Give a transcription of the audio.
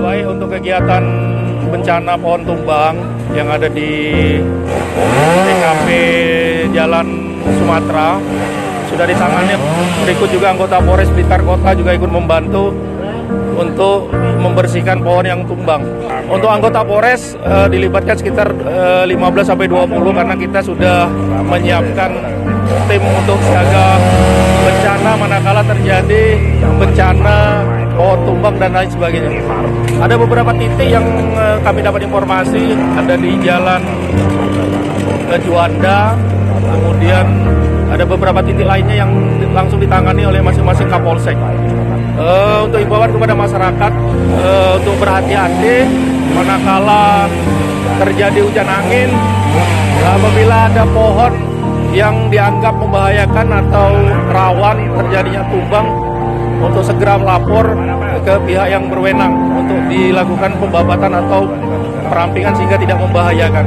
baik untuk kegiatan bencana pohon tumbang yang ada di TKP Jalan Sumatera sudah ditangani. Berikut juga anggota Polres Blitar Kota juga ikut membantu untuk membersihkan pohon yang tumbang. Untuk anggota Polres dilibatkan sekitar 15-20 karena kita sudah menyiapkan tim untuk siaga bencana manakala terjadi bencana pohon tumbang dan lain sebagainya. Ada beberapa titik yang kami dapat informasi, ada di Jalan Juanda, kemudian ada beberapa titik lainnya yang langsung ditangani oleh masing-masing Kapolsek. Untuk imbauan kepada masyarakat untuk berhati-hati manakala terjadi hujan angin, apabila ada pohon yang dianggap membahayakan atau rawan terjadinya tumbang, untuk segera melapor ke pihak yang berwenang untuk dilakukan pembabatan atau perampingan sehingga tidak membahayakan.